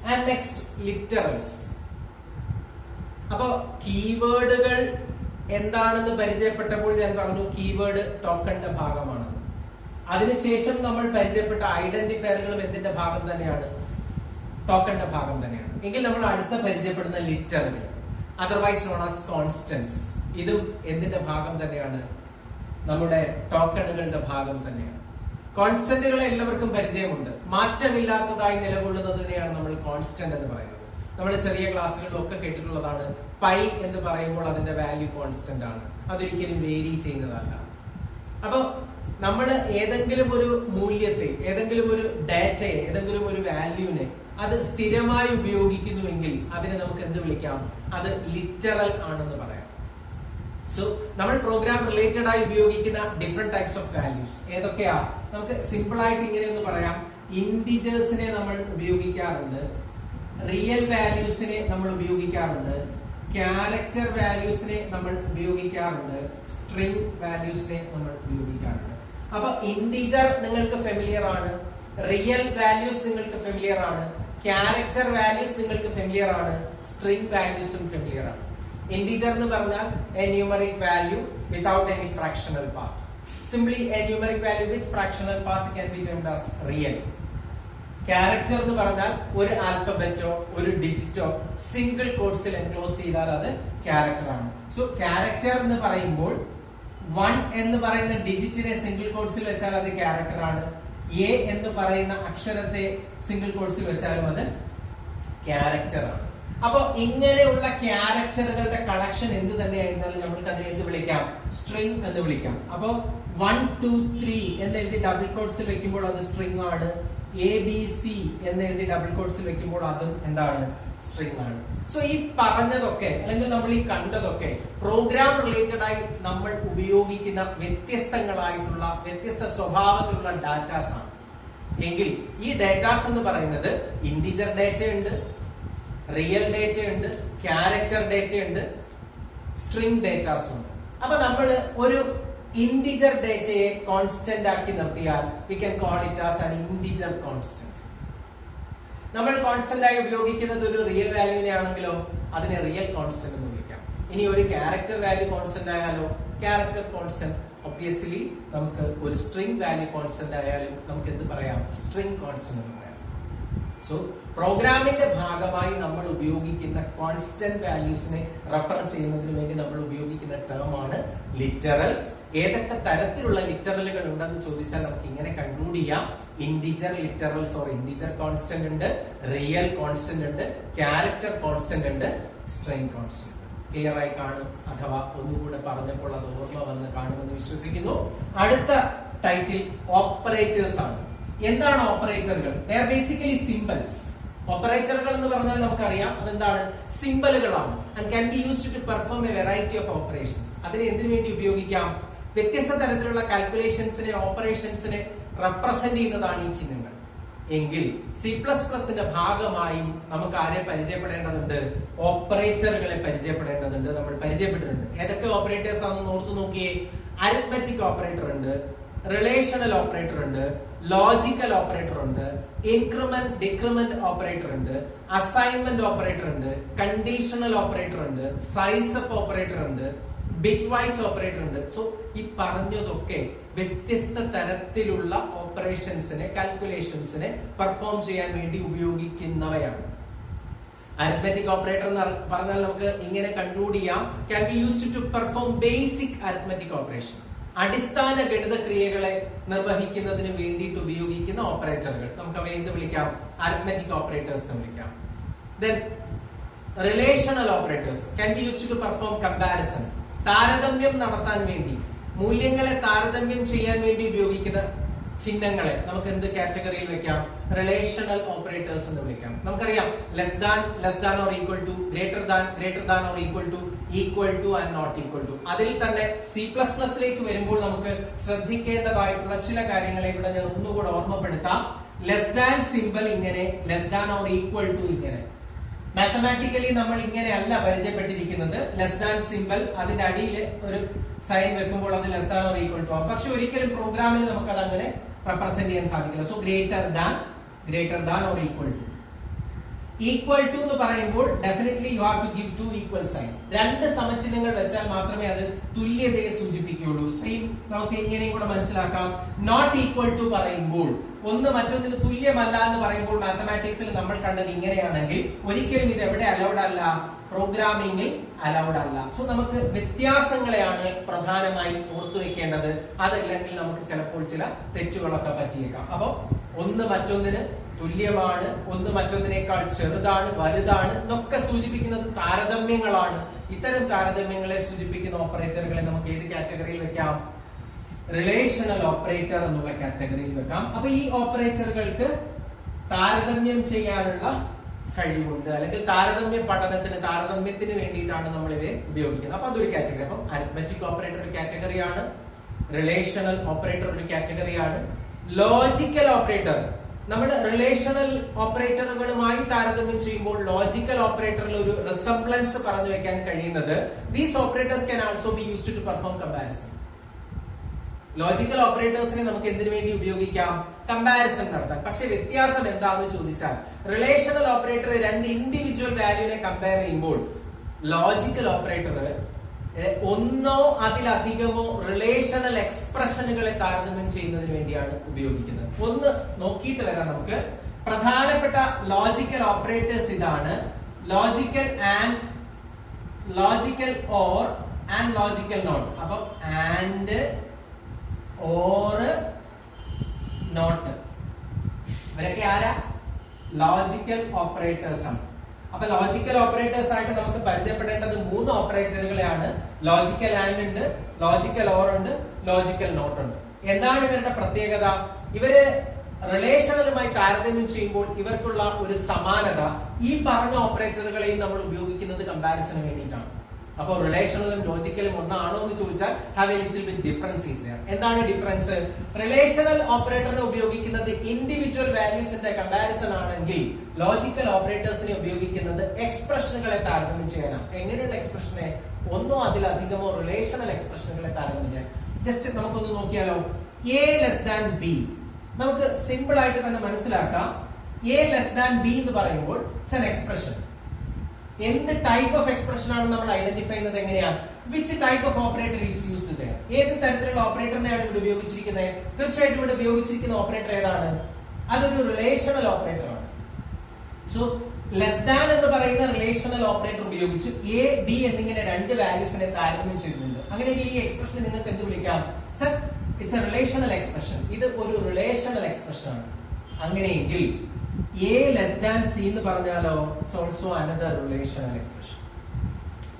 and next literals. അപ്പോ കീവേഡുകൾ എന്താണെന്ന് പരിചയപ്പെട്ടപ്പോൾ ഞാൻ പറഞ്ഞു കീവേഡ് ടോക്കണിന്റെ ഭാഗമാണെന്ന്. അതിനുശേഷം നമ്മൾ പരിചയപ്പെട്ട ഐഡന്റിഫയറുകളും എന്തിന്റെ ഭാഗം തന്നെയാണ്? ടോക്കണിന്റെ ഭാഗം തന്നെയാണ്. എങ്കിൽ നമ്മൾ അടുത്ത പരിചയപ്പെടുന്ന ലിറ്ററുകൾ, അതർവൈസ് നോൺ ആസ് കോൺസ്റ്റന്റ്സ്, ഇതും എന്തിന്റെ ഭാഗം തന്നെയാണ്? നമ്മുടെ ടോക്കണുകളുടെ ഭാഗം തന്നെയാണ്. കോൺസ്റ്റന്റുകളെ എല്ലാവർക്കും പരിചയമുണ്ട്. മാറ്റമില്ലാത്തതായി നിലകൊള്ളുന്നതിനെയാണ് നമ്മൾ കോൺസ്റ്റന്റ് എന്ന് പറയുന്നത്. നമ്മൾ ചെറിയ ക്ലാസ്സുകളിലൊക്കെ കേട്ടിട്ടുള്ളതാണ്. പൈ എന്ന് പറയുമ്പോൾ അതിന്റെ വാല്യൂ കോൺസ്റ്റന്റ് ആണ്, അതൊരിക്കലും വേരി ചെയ്യുന്നതല്ല. അപ്പൊ നമ്മൾ ഏതെങ്കിലും ഒരു മൂല്യത്തെ, ഏതെങ്കിലും ഒരു ഡാറ്റയെ, ഏതെങ്കിലും ഒരു വാല്യൂവിനെ അത് സ്ഥിരമായി ഉപയോഗിക്കുന്നുവെങ്കിൽ അതിനെ നമുക്ക് എന്ത് വിളിക്കാം? അത് ലിറ്ററൽ ആണെന്ന് പറയാം. സോ നമ്മൾ പ്രോഗ്രാം റിലേറ്റഡ് ആയി ഉപയോഗിക്കുന്ന ഡിഫറെന്റ് ടൈപ്സ് ഓഫ് വാല്യൂസ് ഏതൊക്കെയാ? നമുക്ക് സിമ്പിൾ ആയിട്ട് ഇങ്ങനെ ഒന്ന് പറയാം. ഇന്റിജേഴ്സിനെ നമ്മൾ ഉപയോഗിക്കാറുണ്ട്, റിയൽ വാല്യൂസിനെ നമ്മൾ ഉപയോഗിക്കാറുണ്ട്, ക്യാരക്ടർ വാല്യൂസിനെ നമ്മൾ ഉപയോഗിക്കാറുണ്ട്, സ്ട്രിംഗ് വാല്യൂസിനെ നമ്മൾ ഉപയോഗിക്കാറുണ്ട്. അപ്പൊ ഇന്റിജർ നിങ്ങൾക്ക് ഫെമിലിയർ ആണ്, റിയൽ വാല്യൂസ് നിങ്ങൾക്ക് ഫെമിലിയർ ആണ്, ക്യാരക്ടർ വാല്യൂസ് നിങ്ങൾക്ക് ഫെമിലിയർ ആണ്, സ്ട്രിംഗ് വാല്യൂസും ഫെമിലിയർ ആണ്. Integer എന്ന് പറഞ്ഞാൽ a numeric value without any fractional part. Simply a numeric value with fractional part can be termed as real. Character എന്ന് പറഞ്ഞാൽ ഒരു ആൽഫബറ്റോ ഒരു ഡിജിറ്റോ സിംഗിൾ കോട്ട്സിൽ എൻക്ലോസ് ചെയ്താൽ അത് ക്യാരക്ടർ ആണ്. സോ ക്യാരക്ടർ എന്ന് പറയുമ്പോൾ 1 എന്ന് പറയുന്ന ഡിജിറ്റിനെ സിംഗിൾ കോട്ട്സിൽ വെച്ചാൽ അത് ക്യാരക്ടർ ആണ്. A എന്ന് പറയുന്ന അക്ഷരത്തെ സിംഗിൾ കോട്ട്സിൽ വെച്ചാലും അത് ക്യാരക്ടർ ആണ്. അപ്പൊ ഇങ്ങനെയുള്ള ക്യാരക്ടറുകളുടെ കളക്ഷൻ എന്ത് തന്നെയായിരുന്നാലും നമുക്ക് അതിനെ എന്ത് വിളിക്കാം? സ്ട്രിംഗ് എന്ന് വിളിക്കാം. അപ്പൊ 1 2 3 എന്ന് എഴുതി ഡബിൾ കോട്ട്സിൽ വെക്കുമ്പോൾ അത് സ്ട്രിംഗ് ആണ്. ABC എന്ന് എഴുതി ഡബിൾ കോട്ട്സിൽ വെക്കുമ്പോൾ അതും എന്താണ്? സ്ട്രിംഗ് ആണ്. സോ ഈ പറഞ്ഞതൊക്കെ അല്ലെങ്കിൽ നമ്മൾ ഈ കണ്ടതൊക്കെ പ്രോഗ്രാം റിലേറ്റഡ് ആയി നമ്മൾ ഉപയോഗിക്കുന്ന വ്യത്യസ്തങ്ങളായിട്ടുള്ള വ്യത്യസ്ത സ്വഭാവത്തിലുള്ള ഡാറ്റാസ് ആണ്. എങ്കിൽ ഈ ഡാറ്റാസ് എന്ന് പറയുന്നത് ഇന്റിജർ ഡാറ്റ ഉണ്ട്, റിയൽ ഡേറ്റ ഉണ്ട്, ക്യാരക്ടർ ഡേറ്റ ഉണ്ട്, സ്ട്രിംഗ് ഡേറ്റാസ് ഉണ്ട്. അപ്പൊ നമ്മൾ ഒരു ഇന്റിജർ ഡേറ്റയെ കോൺസ്റ്റന്റ് ആക്കി നിർത്തിയാൽ we can call it as an integer constant. നമ്മൾ കോൺസ്റ്റന്റ് ആയി ഉപയോഗിക്കുന്നത് ഒരു റിയൽ വാല്യൂവിനെ ആണെങ്കിലോ അതിനെ റിയൽ കോൺസ്റ്റന്റ് എന്ന് വിളിക്കാം. ഇനി ഒരു ക്യാരക്ടർ വാല്യൂ കോൺസ്റ്റന്റ് ആയാലോ ക്യാരക്ടർ കോൺസ്റ്റന്റ്. ഒബ്വിയസ്ലി നമുക്ക് ഒരു സ്ട്രിംഗ് വാല്യൂ കോൺസ്റ്റന്റ് ആയാലും നമുക്ക് എന്ത് പറയാം, സ്ട്രിംഗ് കോൺസ്റ്റന്റ് എന്ന് പറയാം. സോ പ്രോഗ്രാമിന്റെ ഭാഗമായി നമ്മൾ ഉപയോഗിക്കുന്ന കോൺസ്റ്റന്റ് വാല്യൂസിനെ റെഫർ ചെയ്യുന്നതിന് വേണ്ടി നമ്മൾ ഉപയോഗിക്കുന്ന ടേം ആണ് ലിറ്ററൽസ്. ഏതൊക്കെ തരത്തിലുള്ള ലിറ്ററലുകൾ ഉണ്ടെന്ന് ചോദിച്ചാൽ നമുക്ക് ഇങ്ങനെ കൺക്ലൂഡ് ചെയ്യാം. Integer literals or integer constant ഉണ്ട്, റിയൽ കോൺസ്റ്റന്റ് ഉണ്ട്, ക്യാരക്ടർ കോൺസ്റ്റന്റ് ഉണ്ട്, സ്ട്രിംഗ് കോൺസ്റ്റന്റ്. ക്ലിയർ ആയി കാണും, അഥവാ ഒന്നുകൂടെ പറഞ്ഞപ്പോൾ അത് ഓർമ്മ വന്ന് കാണുമെന്ന് വിശ്വസിക്കുന്നു. അടുത്ത ടൈറ്റിൽ ഓപ്പറേറ്റേഴ്സ് ആണ്. എന്താണ് ഓപ്പറേറ്ററുകൾ? They are basically symbols. ഓപ്പറേറ്ററുകൾ എന്ന് പറഞ്ഞാൽ നമുക്കറിയാം അതെന്താണ്, സിംബലുകളാണ്. And can be used to perform a variety of operations. അതിനെ എന്തിനു വേണ്ടി ഉപയോഗിക്കാം? വ്യത്യസ്ത തരത്തിലുള്ള കാൽക്കുലേഷൻസിനെ, ഓപ്പറേഷൻസിനെ റെപ്രസെന്റ് ചെയ്യുന്നതാണ് ഈ ചിഹ്നങ്ങൾ. എങ്കിൽ C++ന്റെ ഭാഗമായും നമുക്ക് ആരെ പരിചയപ്പെടേണ്ടതുണ്ട്? ഓപ്പറേറ്ററുകളെ പരിചയപ്പെടേണ്ടതുണ്ട്. നമ്മൾ പരിചയപ്പെട്ടിട്ടുണ്ട്. ഏതൊക്കെ ഓപ്പറേറ്റേഴ്സ് ആണെന്ന് ഓർത്തു നോക്കിയേ. അരിത്മെറ്റിക് ഓപ്പറേറ്റർ ഉണ്ട്, റിലേഷണൽ ഓപ്പറേറ്റർ ഉണ്ട്, ലോജിക്കൽ ഓപ്പറേറ്റർ ഉണ്ട്, ഇൻക്രിമെന്റ് ഡിക്രിമെന്റ് ഓപ്പറേറ്റർ ഉണ്ട്, അസൈൻമെന്റ് ഓപ്പറേറ്റർ ഉണ്ട്, കണ്ടീഷണൽ ഓപ്പറേറ്റർ ഉണ്ട്, സൈസ് ഓഫ് ഓപ്പറേറ്റർ ഉണ്ട്, ബിറ്റ് വൈസ് ഓപ്പറേറ്റർ ഉണ്ട്. സോ ഈ പറഞ്ഞതൊക്കെ വ്യത്യസ്ത തരത്തിലുള്ള ഓപ്പറേഷൻസിനെ, കാൽക്കുലേഷൻസിനെ പെർഫോം ചെയ്യാൻ വേണ്ടി ഉപയോഗിക്കുന്നവയാണ്. അരിത്മെറ്റിക് ഓപ്പറേറ്റർ എന്ന് പറഞ്ഞാൽ നമുക്ക് ഇങ്ങനെ കൺക്ലൂഡ് ചെയ്യാം, can be used to perform basic arithmetic operation. അടിസ്ഥാന ഗണിത ക്രിയകളെ നിർവഹിക്കുന്നതിന് വേണ്ടിയിട്ട് ഉപയോഗിക്കുന്ന ഓപ്പറേറ്ററുകൾ നമുക്ക് അവയെ എന്ത് വിളിക്കാം? അരിത്മെറ്റിക് ഓപ്പറേറ്റേഴ്സ് എന്ന് വിളിക്കാം. Then relational operators can be used to perform comparison. താരതമ്യം നടത്താൻ വേണ്ടി, മൂല്യങ്ങളെ താരതമ്യം ചെയ്യാൻ വേണ്ടി ഉപയോഗിക്കുന്ന ചിഹ്നങ്ങളെ നമുക്ക് എന്ത് കാറ്റഗറിയിൽ വെക്കാം? റിലേഷണൽ ഓപ്പറേറ്റേഴ്സ് എന്ന് വിളിക്കാം. നമുക്കറിയാം less than or equal to, greater than or equal to and not equal to. അതിൽ തന്നെ C++ലേക്ക് വരുമ്പോൾ നമുക്ക് ശ്രദ്ധിക്കേണ്ടതായിട്ടുള്ള ചില കാര്യങ്ങളെ ഇവിടെ ഞാൻ ഒന്നുകൂടെ ഓർമ്മപ്പെടുത്താം. ലെസ് ദാൻ സിമ്പിൾ ഇങ്ങനെ, less than or equal to ഇങ്ങനെ. മാത്തമാറ്റിക്കലി നമ്മൾ ഇങ്ങനെയല്ല പരിചയപ്പെട്ടിരിക്കുന്നത്. ലെസ് ദാൻ സിമ്പിൾ, അതിന്റെ അടിയിൽ ഒരു സൈൻ വെക്കുമ്പോൾ അത് less than or equal to ആവും. പക്ഷെ ഒരിക്കലും പ്രോഗ്രാമിൽ നമുക്ക് അത് അങ്ങനെ റെപ്രസെന്റ് ചെയ്യാൻ സാധിക്കില്ല. So greater than or equal to എന്ന് പറയുമ്പോൾ definitely you have to give two equal sign. രണ്ട് സമചിഹ്നങ്ങൾ വെച്ചാൽ മാത്രമേ അത് തുല്യതയെ സൂചിപ്പിക്കുകയുള്ളൂ. സെയിം നമുക്ക് ഇങ്ങനെയും കൂടെ മനസ്സിലാക്കാം. നോട്ട് ഈക്വൽ ടു പറയുമ്പോൾ, ഒന്ന് മറ്റൊന്നിന് തുല്യമല്ല എന്ന് പറയുമ്പോൾ മാത്തമാറ്റിക്സിൽ നമ്മൾ കണ്ടത് ഇങ്ങനെയാണെങ്കിൽ ഒരിക്കലും ഇത് എവിടെ അലൗഡ് അല്ല? പ്രോഗ്രാമിംഗിൽ അലൗഡ് അല്ല. സോ നമുക്ക് വ്യത്യാസങ്ങളെയാണ് പ്രധാനമായി ഓർത്തു വെക്കേണ്ടത്. അതല്ലെങ്കിൽ നമുക്ക് ചിലപ്പോൾ ചില തെറ്റുകളൊക്കെ പറ്റിയേക്കാം. അപ്പൊ ഒന്ന് മറ്റൊന്നിന് തുല്യമാണ്, ഒന്ന് മറ്റൊന്നിനേക്കാൾ ചെറുതാണ്, വലുതാണ് എന്നൊക്കെ സൂചിപ്പിക്കുന്നത് താരതമ്യങ്ങളാണ്. ഇത്തരം താരതമ്യങ്ങളെ സൂചിപ്പിക്കുന്ന ഓപ്പറേറ്ററുകളെ നമുക്ക് ഏത് കാറ്റഗറിയിൽ വെക്കാം? റിലേഷണൽ ഓപ്പറേറ്റർ എന്നുള്ള കാറ്റഗറിയിൽ വെക്കാം. അപ്പൊ ഈ ഓപ്പറേറ്ററുകൾക്ക് താരതമ്യം ചെയ്യാനുള്ള കഴിവുണ്ട്, അല്ലെങ്കിൽ താരതമ്യ പഠനത്തിന്, താരതമ്യത്തിന് വേണ്ടിയിട്ടാണ് നമ്മൾ ഇവയെ ഉപയോഗിക്കുന്നത്. അപ്പൊ അതൊരു കാറ്റഗറി. അപ്പം അരിത്മെറ്റിക് ഓപ്പറേറ്റർ ഒരു കാറ്റഗറിയാണ്, റിലേഷണൽ ഓപ്പറേറ്റർ ഒരു കാറ്റഗറിയാണ്, ലോജിക്കൽ ഓപ്പറേറ്റർ നമ്മൾ റിലേഷണൽ ഓപ്പറേറ്ററുകളുമായി താരതമ്യം ചെയ്യുമ്പോൾ ലോജിക്കൽ ഓപ്പറേറ്ററിൽ ഒരു റിസംബ്ലൻസ് പറഞ്ഞു വെക്കാൻ കഴിയുന്നത് these operators can also be used to perform comparison. Logical ഓപ്പറേറ്റേഴ്സിനെ നമുക്ക് എന്തിനു വേണ്ടി ഉപയോഗിക്കാം? കമ്പാരിസൺ നടത്താൻ. പക്ഷെ വ്യത്യാസം എന്താണെന്ന് ചോദിച്ചാൽ റിലേഷണൽ ഓപ്പറേറ്റർ രണ്ട് ഇൻഡിവിജ്വൽ വാല്യൂവിനെ കമ്പയർ ചെയ്യുമ്പോൾ ലോജിക്കൽ ഓപ്പറേറ്റർ ഒന്നോ അതിലധികമോ റിലേഷണൽ എക്സ്പ്രഷനുകളെ താരതമ്യം ചെയ്യുന്നതിന് വേണ്ടിയാണ് ഉപയോഗിക്കുന്നത്. ഒന്ന് നോക്കിയിട്ട് വരാം നമുക്ക്. പ്രധാനപ്പെട്ട ലോജിക്കൽ ഓപ്പറേറ്റേഴ്സ് ഇതാണ്: logical and, logical or and logical not. അപ്പൊ ആൻഡ്, ഓർ, നോട്ട് ഇവരൊക്കെ ആരാ? ലോജിക്കൽ ഓപ്പറേറ്റേഴ്സ് ആണ്. അപ്പൊ ലോജിക്കൽ ഓപ്പറേറ്റേഴ്സ് ആയിട്ട് നമുക്ക് പരിചയപ്പെടേണ്ടത് മൂന്ന് ഓപ്പറേറ്ററുകളെയാണ്. ലോജിക്കൽ ആൻഡ് ഉണ്ട്, ലോജിക്കൽ ഓർ ഉണ്ട്, ലോജിക്കൽ നോട്ട് ഉണ്ട്. എന്താണ് ഇവരുടെ പ്രത്യേകത? ഇവര് റിലേഷണലുമായി താരതമ്യം ചെയ്യുമ്പോൾ ഇവർക്കുള്ള ഒരു സമാനത ഈ പറഞ്ഞ ഓപ്പറേറ്ററുകളെയും നമ്മൾ ഉപയോഗിക്കുന്നത് കമ്പാരിസണിന് വേണ്ടിയിട്ടാണ്. അപ്പോൾ റിലേഷണലും ലോജിക്കലും ഒന്നാണോ എന്ന് ചോദിച്ചാൽ have A little bit difference is there. എന്താണ് ഡിഫറൻസ്? റിലേഷണൽ ഓപ്പറേറ്ററിനെ ഉപയോഗിക്കുന്നത് ഇൻഡിവിജ്വൽ വാല്യൂസിന്റെ കമ്പാരിസൺ ആണെങ്കിൽ ലോജിക്കൽ ഓപ്പറേറ്റേഴ്സിനെ ഉപയോഗിക്കുന്നത് എക്സ്പ്രഷനുകളെ താരതമ്യം ചെയ്യാനാണ്. എങ്ങനെയുള്ള എക്സ്പ്രഷനെ? ഒന്നോ അതിലധികമോ റിലേഷണൽ എക്സ്പ്രഷനുകളെ താരതമ്യം ചെയ്യാൻ. ജസ്റ്റ് നമുക്കൊന്ന് നോക്കിയാലോ. എ ലെസ് ദാൻ ബി നമുക്ക് സിമ്പിൾ ആയിട്ട് തന്നെ മനസ്സിലാക്കാം. എ ലെസ് ദാൻ ബി എന്ന് പറയുമ്പോൾ ഇറ്റ്സ് ആൻ എക്സ്പ്രഷൻ. എന്ത് ടൈപ്പ് ഓഫ് എക്സ്പ്രഷൻ ആണ് നമ്മൾ ഐഡന്റിഫൈ ചെയ്യുന്നത്? എങ്ങനെയാണ്? Which type of operator is used there? ഏത് തരത്തിലുള്ള ഓപ്പറേറ്ററിനെയാണ് ഇവിടെ ഉപയോഗിച്ചിരിക്കുന്നത്? തീർച്ചയായിട്ടും ഇവിടെ ഉപയോഗിച്ചിരിക്കുന്ന ഓപ്പറേറ്റർ ഏതാണ്? അതൊരു റിലേഷണൽ ഓപ്പറേറ്റർ ആണ്. സോ ലെസ് ദാൻ എന്ന് പറയുന്ന റിലേഷണൽ ഓപ്പറേറ്റർ ഉപയോഗിച്ച് എ ബി എന്നിങ്ങനെ രണ്ട് വാല്യൂസിനെ താരതമ്യം ചെയ്യുന്നുണ്ട്. അങ്ങനെയെങ്കിൽ ഈ എക്സ്പ്രഷനെ നിങ്ങൾക്ക് എന്ത് വിളിക്കാം? Sir, it's A relational expression. ഇത് ഒരു റിലേഷണൽ എക്സ്പ്രഷൻ ആണ്. അങ്ങനെയെങ്കിൽ എ ലെസ് ദാൻ സി എന്ന് പറഞ്ഞാലോ it's also another relational expression.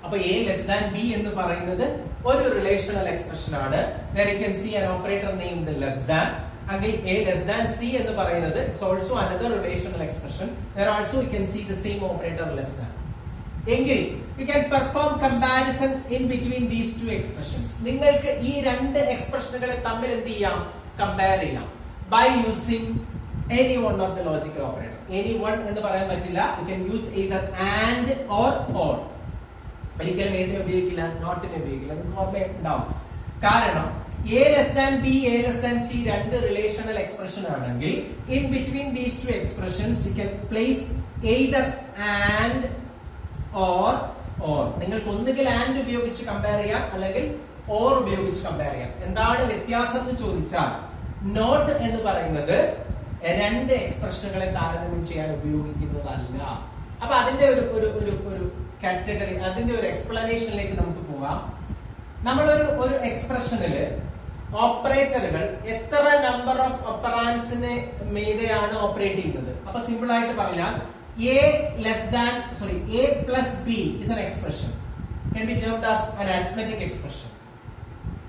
അപ്പൊ എ ലെസ് ദാൻ ബി എന്ന് പറയുന്നത് ഒരു റിലേഷണൽ എക്സ്പ്രഷൻ ആണ്. There you can see an operator named less than. Again, a less than c എന്ന് പറയുന്നത് it's also another relational expression. There also you can see the same operator less than. എങ്കിൽ you can perform comparison in between these two expressions. നിങ്ങൾക്ക് ഈ രണ്ട് എക്സ്പ്രഷനുകളെ തമ്മിൽ എന്ത് ചെയ്യാം? Compare ചെയ്യാം by using any one of the logical operator. Any one എന്ന് പറയാൻ പറ്റില്ല. You can use either and or. ഒരിക്കലും ഏതിനെ ഉപയോഗിക്കില്ല? നോട്ടിനെ ഉപയോഗിക്കില്ല. അത് ഓർമ്മയുണ്ടാവും. കാരണം a less than b, a less than c രണ്ട് റിലേഷണൽ എക്സ്പ്രഷൻ ആണെങ്കിൽ in between these two expressions you can place either and or. നിങ്ങൾക്ക് ഒന്നുകിൽ and ഉപയോഗിച്ച് കമ്പയർ ചെയ്യാം, അല്ലെങ്കിൽ or ഉപയോഗിച്ച് കമ്പയർ ചെയ്യാം. എന്താണ് വ്യത്യാസം എന്ന് ചോദിച്ചാൽ നോട്ട് എന്ന് പറയുന്നത് രണ്ട് എക്സ്പ്രഷനുകളെ താരതമ്യം ചെയ്യാൻ ഉപയോഗിക്കുന്നതല്ല. അപ്പൊ അതിന്റെ ഒരു കാറ്റഗറി, അതിന്റെ ഒരു എക്സ്പ്ലനേഷനിലേക്ക് നമുക്ക് പോകാം. നമ്മളൊരു എക്സ്പ്രഷനില് ഓപ്പറേറ്ററുകൾ എത്ര നമ്പർ ഓഫ് ഓപ്പറാൻസിന് മീതെയാണ് ഓപ്പറേറ്റ് ചെയ്യുന്നത്? അപ്പൊ സിമ്പിൾ ആയിട്ട് പറഞ്ഞാൽ a plus b is an expression, can be termed as an arithmetic expression,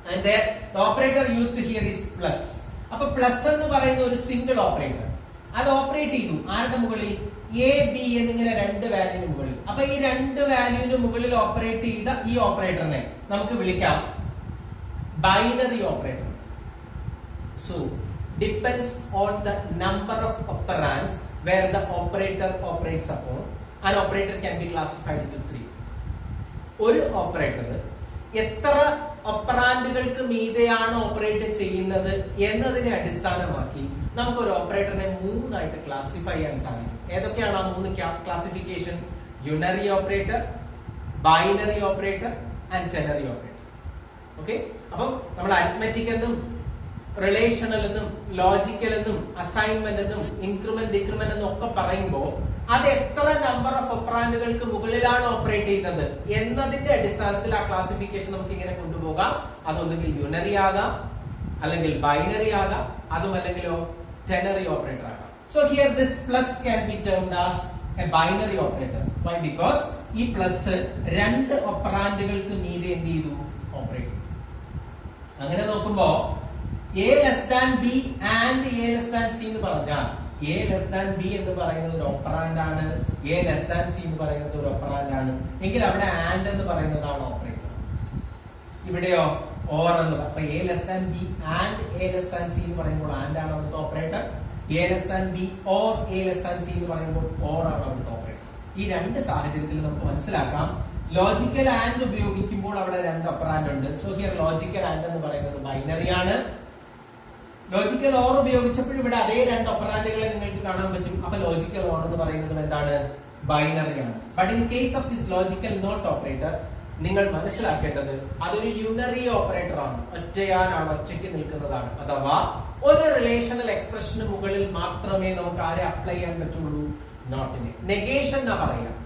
and there the operator used here is plus. അപ്പൊ പ്ലസ് എന്ന് പറയുന്ന ഒരു സിംഗിൾ ഓപ്പറേറ്റർ, അത് ഓപ്പറേറ്റ് ചെയ്തു ആരുടെ മുകളിൽ? എ ബി എന്നിങ്ങനെ രണ്ട് വാല്യൂവിന് മുകളിൽ. അപ്പൊ ഈ രണ്ട് വാല്യൂവിന് മുകളിൽ ഓപ്പറേറ്റ് ചെയ്ത ഈ ഓപ്പറേറ്ററിനെ നമുക്ക് വിളിക്കാം binary operator. So depends on the number of operands where the operator operates upon. An operator can be classified into three. ഒരു ഓപ്പറേറ്റർ എത്ര ഓപ്പറാൻഡുകൾക്ക് മീതെയാണ് ഓപ്പറേറ്റ് ചെയ്യുന്നത് എന്നതിനെ അടിസ്ഥാനമാക്കി നമുക്ക് ഒരു ഓപ്പറേറ്ററിനെ മൂന്നായിട്ട് ക്ലാസിഫൈ ചെയ്യാൻ സാധിക്കും. ഏതൊക്കെയാണ് ആ മൂന്ന് classification? Unary operator, binary operator and ternary operator. Okay, അപ്പം നമ്മൾ അരിത്മെറ്റിക് എന്നും റിലേഷണൽ എന്നും ലോജിക്കൽ എന്നും അസൈൻമെന്റ് എന്നും ഇൻക്രിമെന്റ് ഡിക്രിമെന്റ് എന്നും ഒക്കെ പറയുമ്പോൾ അത് എത്ര നമ്പർ ഓഫ് ഓപ്പറാൻഡുകൾക്ക് മുകളിലാണ് ഓപ്പറേറ്റ് ചെയ്യുന്നത് എന്നതിന്റെ അടിസ്ഥാനത്തിൽ ആ ക്ലാസിഫിക്കേഷൻ നമുക്ക് ഇങ്ങനെ കൊണ്ടുപോകാം. അതൊന്നെങ്കിൽ യുണറി ആകാം, അല്ലെങ്കിൽ ബൈനറി ആകാം, അതും അല്ലെങ്കിലോ ടെനറി ഓപ്പറേറ്റർ ആകാം. So here this plus can be termed as a binary operator. Why? Because ഈ പ്ലസ് രണ്ട് ഓപ്പറാൻഡുകൾക്ക് മീതെ എന്ത് ചെയ്തു? ഓപ്പറേറ്റ് ചെയ്തു. അങ്ങനെ നോക്കുമ്പോ a less than b and a less than c എന്ന് പറഞ്ഞാൽ a less than b എന്ന് പറയുന്നത് ഒരു ഓപ്പറാൻഡ് ആണ്, a less than c എന്ന് പറയുന്നത് ഒരു ഓപ്പറാൻഡ് ആണ്. എങ്കിൽ അവിടെ and എന്ന് പറയുന്നതാണ് ഓപ്പറേറ്റർ. ഇവിടെയോ or എന്ന്. അപ്പൊ a less than b and a less than c എന്ന് പറയുമ്പോൾ and ആണ് അവിടുത്തെ operator. a less than b or a less than c എന്ന് പറയുമ്പോൾ or ആണ് അവിടുത്തെ ഓപ്പറേറ്റർ. ഈ രണ്ട് സാഹചര്യത്തിൽ നമുക്ക് മനസ്സിലാക്കാം ലോജിക്കൽ ആൻഡ് ഉപയോഗിക്കുമ്പോൾ അവിടെ രണ്ട് ഓപ്പറാൻഡ് ഉണ്ട്. സോ ഹിയർ ലോജിക്കൽ ആൻഡ് എന്ന് പറയുന്നത് ബൈനറി ആണ്. ലോജിക്കൽ ഓർ ഉപയോഗിച്ചപ്പോൾ ഇവിടെ അതേ രണ്ട് ഓപ്പറാൻഡുകളെ നിങ്ങൾക്ക് കാണാൻ പറ്റും. അപ്പൊ ലോജിക്കൽ ഓർ എന്ന് പറയുന്നത് എന്താണ്? ബൈനറി ആണ്. But in case of this logical not operator നിങ്ങൾ മനസ്സിലാക്കേണ്ടത് അതൊരു യുണറി ഓപ്പറേറ്റർ ആണ്, ഒറ്റയാനാണ്, ഒറ്റയ്ക്ക് നിൽക്കുന്നതാണ്. അഥവാ ഒരു റിലേഷണൽ എക്സ്പ്രഷന് മുകളിൽ മാത്രമേ നമുക്ക് ആരെ അപ്ലൈ ചെയ്യാൻ പറ്റുള്ളൂ? നോട്ടിനെ. നെഗേഷൻ എന്നാ പറയാം.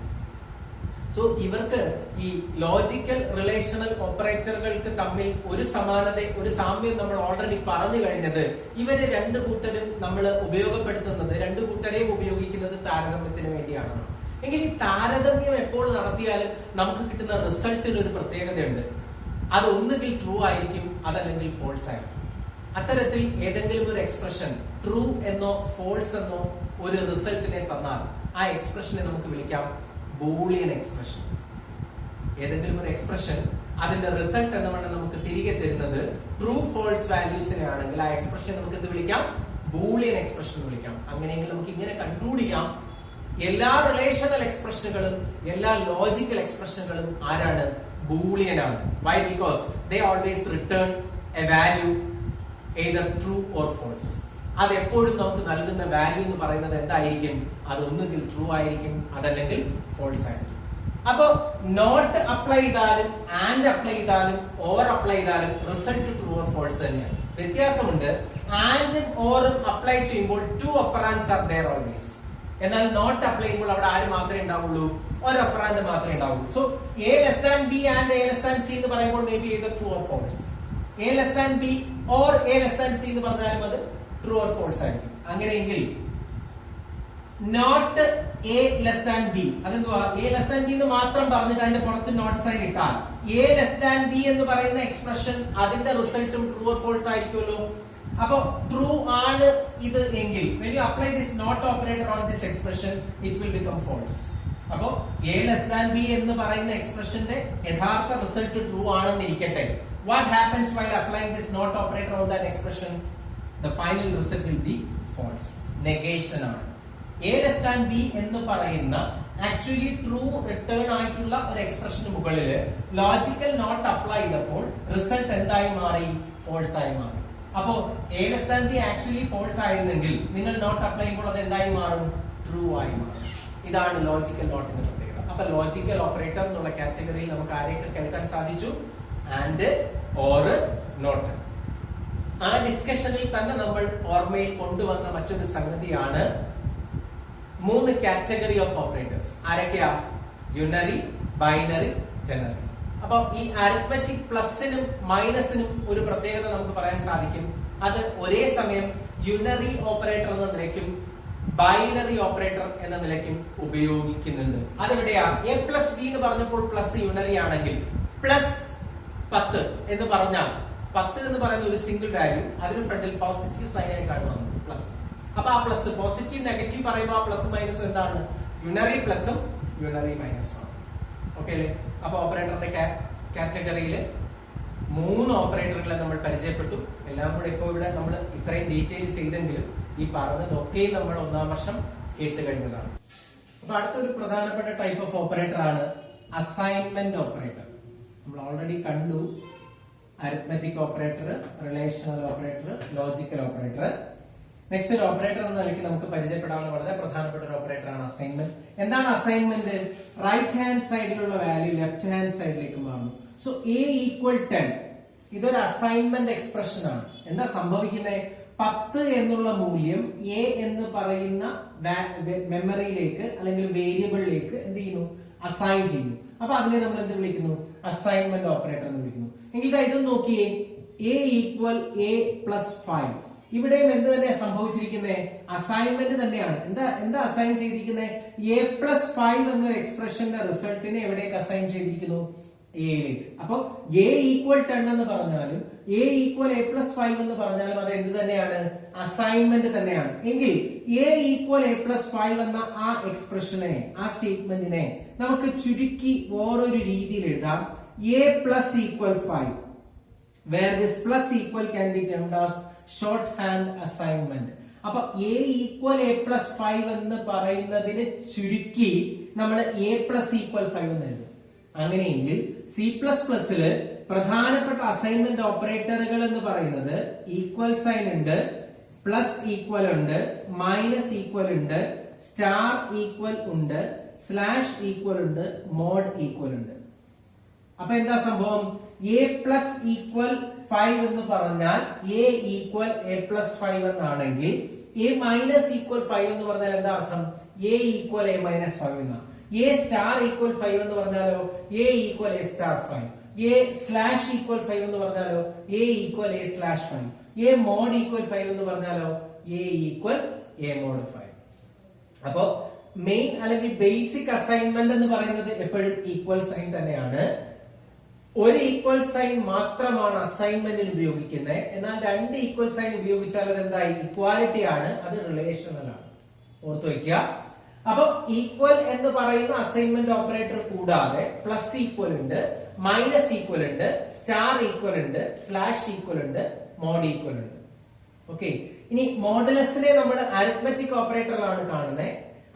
സോ ഇവർക്ക് ഈ ലോജിക്കൽ റിലേഷണൽ ഓപ്പറേറ്ററുകൾക്ക് തമ്മിൽ ഒരു സമാനത, ഒരു സാമ്യം നമ്മൾ ഓൾറെഡി പറഞ്ഞു കഴിഞ്ഞത്. ഇവര് രണ്ടു കൂട്ടരും നമ്മൾ ഉപയോഗപ്പെടുത്തുന്നത്, രണ്ടു കൂട്ടരെയും ഉപയോഗിക്കുന്നത് താരതമ്യത്തിന് വേണ്ടിയാണ്. എങ്കിൽ ഈ താരതമ്യം എപ്പോൾ നടത്തിയാലും നമുക്ക് കിട്ടുന്ന റിസൾട്ടിന് ഒരു പ്രത്യേകതയുണ്ട്. അത് ഒന്നുകിൽ ട്രൂ ആയിരിക്കും, അതല്ലെങ്കിൽ ഫോൾസ് ആയിരിക്കും. അത്തരത്തിൽ ഏതെങ്കിലും ഒരു എക്സ്പ്രഷൻ ട്രൂ എന്നോ ഫോൾസ് എന്നോ ഒരു റിസൾട്ടിനെ തന്നാൽ ആ എക്സ്പ്രഷനെ നമുക്ക് വിളിക്കാം ബൂളിയൻ എക്സ്പ്രഷൻ. ഏതെങ്കിലും ഒരു എക്സ്പ്രഷൻ അതിന്റെ റിസൾട്ട് എന്ന വണ്ണം നമുക്ക് തിരികെ തരുന്നത് ട്രൂ ഫോൾസ് വാല്യൂസിനെ ആണെങ്കിൽ ആ എക്സ്പ്രഷൻ നമുക്ക് എന്ത് വിളിക്കാം? ബൂളിയൻ എക്സ്പ്രഷൻ വിളിക്കാം. അങ്ങനെയെങ്കിൽ നമുക്ക് ഇങ്ങനെ കൺക്ലൂഡ് ചെയ്യാം, എല്ലാ റിലേഷണൽ എക്സ്പ്രഷനുകളും എല്ലാ ലോജിക്കൽ എക്സ്പ്രഷനുകളും ആരാണ്? ബൂളിയൻ ആണ്. Why? Because they always return a value either true or false. അത് എപ്പോഴും നമുക്ക് നൽകുന്ന വാല്യൂ എന്ന് പറയുന്നത് എന്തായിരിക്കും? അത് ഒന്നുകിൽ ട്രൂ ആയിരിക്കും, അതല്ലെങ്കിൽ ഫോൾസ് ആയിരിക്കും. അപ്പൊ നോട്ട് അപ്ലൈ ചെയ്താലും ആൻഡ് അപ്ലൈ ചെയ്താലും ഓർ അപ്ലൈ ചെയ്താലും റിസൾട്ട് ട്രൂ ഓർ ഫോൾസ് തന്നെയാണ്. വ്യത്യാസമുണ്ട്. ആൻഡും ഓറും അപ്ലൈ ചെയ്യുമ്പോൾ two operands are there always. എന്നാൽ നോട്ട് അപ്ലൈ ചെയ്യുമ്പോൾ അവിടെ ആര് മാത്രമേ ഉണ്ടാവുള്ളൂ? ഒരു ഓപ്പറാൻഡ് മാത്രമേ ഉണ്ടാവുള്ളൂ. So A less than B and A less than C എന്ന് പറയുമ്പോൾ മേ ബി ഇത് true or false. A less than B or A less than C എന്ന് പറഞ്ഞാലും അത് ട്രൂ ഓർ ഫോൾസ് ആയിരിക്കും. അങ്ങനെയെങ്കിൽ not A less than B, അതെന്തുവാ? A less than B എന്ന് മാത്രം പറഞ്ഞിട്ട് അതിന്റെ പുറത്ത് നോട്ട് സൈൻ ഇട്ടാൽ എ ലെസ് ദാൻ ബി എന്ന് പറയുന്ന എക്സ്പ്രഷൻ അതിന്റെ റിസൾട്ടും ട്രൂ ഓർ ഫോൾസ് ആയിരിക്കുമല്ലോ. അപ്പൊ ട്രൂ ആണ് ഇത് എങ്കിൽ when you apply this not operator on this expression it will become false. അപ്പൊ a less than b എന്ന് പറയുന്ന എക്സ്പ്രഷന്റെ യഥാർത്ഥ റിസൾട്ട് ട്രൂ ആണെന്നിരിക്കട്ടെ. what happens while applying this not operator on that expression? the final result will be false. negation ആണ്. a less than b എന്ന് പറയുന്ന actually true return ആയിട്ടുള്ള ഒരു എക്സ്പ്രഷന് മുകളിൽ ലോജിക്കൽ നോട്ട് അപ്ലൈ ചെയ്തപ്പോൾ റിസൾട്ട് എന്തായി മാറി? ഫോൾസ് ആയി മാറി. അപ്പോ a less than b actually false ആയിരുന്നെങ്കിൽ നിങ്ങൾ നോട്ട് അപ്ലൈ ചെയ്യുമ്പോൾ അത് എന്തായി മാറും? ട്രൂ ആയി മാറും. ഇതാണ് ലോജിക്കൽ നോട്ടിന്റെ പ്രത്യേകത. അപ്പൊ ലോജിക്കൽ ഓപ്പറേറ്റർ എന്നുള്ള കാറ്റഗറിയിൽ നമുക്ക് ആരെയൊക്കെ കേൾക്കാൻ സാധിച്ചു? And, or, not. ആ ഡിസ്കഷനിൽ തന്നെ നമ്മൾ ഓർമ്മയിൽ കൊണ്ടുവന്ന മറ്റൊരു സംഗതിയാണ് 3 കാറ്റഗറി ഓഫ് ഓപ്പറേറ്റേഴ്സ്. ആരൊക്കെയാ? Unary, binary, ternary. അപ്പൊ ഈ അരിത്മെറ്റിക് പ്ലസിനും മൈനസിനും ഒരു പ്രത്യേകത നമുക്ക് പറയാൻ സാധിക്കും. അത് ഒരേ സമയം യുണറി ഓപ്പറേറ്റർ എന്ന നിലയ്ക്കും ബൈനറി ഓപ്പറേറ്റർ എന്ന നിലയ്ക്കും ഉപയോഗിക്കുന്നുണ്ട്. അതെവിടെയാ? എ പ്ലസ് ബി എന്ന് പറഞ്ഞപ്പോൾ പ്ലസ് യുണറി ആണെങ്കിൽ പ്ലസ് 10 എന്ന് പറഞ്ഞാൽ 10 എന്ന് പറയുന്ന ഒരു സിംഗിൾ വാല്യൂ അതിന് ഫ്രണ്ടിൽ പോസിറ്റീവ് സൈൻ ആയിട്ടാണ് വന്നത്, പ്ലസ്. അപ്പൊ ആ പ്ലസ് പോസിറ്റീവ് നെഗറ്റീവ് പറയുമ്പോൾ ആ പ്ലസ് മൈനസും എന്താണ്? യുണറി പ്ലസും യുണറി മൈനസും ആണ്. ഓക്കെ അല്ലേ? അപ്പൊ ഓപ്പറേറ്ററിന്റെ കാറ്റഗറിയിൽ 3 ഓപ്പറേറ്ററുകളെ നമ്മൾ പരിചയപ്പെട്ടു. എല്ലാം കൂടെ ഇപ്പോൾ ഇവിടെ നമ്മൾ ഇത്രയും ഡീറ്റെയിൽ ചെയ്തെങ്കിലും ഈ പറഞ്ഞതൊക്കെ നമ്മൾ 1ാം വർഷം കേട്ട് കഴിഞ്ഞതാണ്. അപ്പൊ അടുത്തൊരു പ്രധാനപ്പെട്ട ടൈപ്പ് ഓഫ് ഓപ്പറേറ്റർ ആണ് അസൈൻമെന്റ് ഓപ്പറേറ്റർ. നമ്മൾ ഓൾറെഡി കണ്ടു arithmetic operator, relational operator, logical operator. Next ഒരു ഓപ്പറേറ്റർ എന്ന നിലയ്ക്ക് നമുക്ക് പരിചയപ്പെടാവുന്ന വളരെ പ്രധാനപ്പെട്ട ഒരു ഓപ്പറേറ്റർ ആണ് അസൈൻമെന്റ്. എന്താണ് അസൈൻമെന്റ്? റൈറ്റ് ഹാൻഡ് സൈഡിലുള്ള വാല്യൂ ലെഫ്റ്റ് ഹാൻഡ് സൈഡിലേക്ക് മാറുന്നു. സോ a = 10 ഇതൊരു അസൈൻമെന്റ് എക്സ്പ്രഷൻ ആണ്. എന്താ സംഭവിക്കുന്നത്? 10 എന്നുള്ള മൂല്യം a എന്ന് പറയുന്ന മെമ്മറിയിലേക്ക് അല്ലെങ്കിൽ വേരിയബിളിലേക്ക് എന്ത് ചെയ്യുന്നു? അസൈൻ ചെയ്യുന്നു. അപ്പൊ അതിനെ നമ്മൾ എന്ത് വിളിക്കുന്നു? അസൈൻമെന്റ് ഓപ്പറേറ്റർ എന്ന് വിളിക്കുന്നു. എങ്കിൽ ഇതൊന്ന് നോക്കിയേ. a = a + 5. ഇവിടെയും എന്ത് തന്നെയാണ് സംഭവിച്ചിരിക്കുന്നത്? അസൈൻമെന്റ് തന്നെയാണ്. എന്താ അസൈൻ ചെയ്തിരിക്കുന്നത്? a + 5 എന്നൊരു എക്സ്പ്രഷന്റെ റിസൾട്ടിനെ എവിടേക്ക് അസൈൻ ചെയ്തിരിക്കുന്നു? എയിലേക്ക്. അപ്പൊ a = 10 എന്ന് പറഞ്ഞാലും a = a + 5 എന്ന് പറഞ്ഞാലും അത് എന്ത് തന്നെയാണ്? അസൈൻമെന്റ് തന്നെയാണ്. എങ്കിൽ a = a + 5 എന്ന ആ എക്സ്പ്രഷനെ, ആ സ്റ്റേറ്റ്മെന്റിനെ നമുക്ക് ചുരുക്കി വേറൊരു രീതിയിൽ എഴുതാം. a + = 5 where this plus equal can be termed as shorthand assignment. അപ്പൊ a = a + 5 എന്ന് പറയുന്നതിന് ചുരുക്കി നമ്മൾ a + 5 എന്ന് എഴുതും. അങ്ങനെയെങ്കിൽ C++ല് പ്രധാനപ്പെട്ട അസൈൻമെന്റ് ഓപ്പറേറ്ററുകൾ എന്ന് പറയുന്നത് ഈക്വൽ സൈൻ ഉണ്ട്, പ്ലസ് ഈക്വൽ ഉണ്ട്, മൈനസ് ഈക്വൽ ഉണ്ട്, സ്റ്റാർ ഈക്വൽ ഉണ്ട്, സ്ലാഷ് ഈക്വൽ ഉണ്ട്, മോഡ് ഈക്വൽ ഉണ്ട്. അപ്പൊ എന്താ സംഭവം? a + 5 എന്ന് പറഞ്ഞാൽ a = a + 5 എന്നാണെങ്കിൽ a - = 5 എന്ന് പറഞ്ഞാൽ എന്താ അർത്ഥം? a = a - 5 എന്നാ. a star = 5 എന്ന് പറഞ്ഞാലോ a = a star 5. a slash = 5 എന്ന് പറഞ്ഞാലോ a = a slash 5. a mod = 5 എന്ന് പറഞ്ഞാലോ a = a mod 5. അപ്പോ മെയിൻ അല്ലെങ്കിൽ ബേസിക് അസൈൻമെന്റ് എന്ന് പറയുന്നത് എപ്പോഴും ഈക്വൽ സൈൻ തന്നെയാണ്. ഒരു ഈക്വൽ സൈൻ മാത്രമാണ് അസൈൻമെന്റിന് ഉപയോഗിക്കുന്നത്. എന്നാൽ 2 ഈക്വൽ സൈൻ ഉപയോഗിച്ചാൽ അത് എന്തായി? ഇക്വാലിറ്റി ആണ്, അത് റിലേഷണൽ ആണ്. ഓർത്തു വയ്ക്കുക. അപ്പൊ ഈക്വൽ എന്ന് പറയുന്ന അസൈൻമെന്റ് ഓപ്പറേറ്റർ കൂടാതെ പ്ലസ് ഈക്വൽ ഉണ്ട്, മൈനസ് ഈക്വൽ ഉണ്ട്, സ്റ്റാർ ഈക്വൽ ഉണ്ട്, സ്ലാഷ് ഈക്വൽ ഉണ്ട്, മോഡ് ഈക്വൽ ഉണ്ട്. ഓക്കെ. ഇനി മോഡുലസിനെ നമ്മൾ അരിത്മെറ്റിക് ഓപ്പറേറ്ററിലാണ് കാണുന്നത്.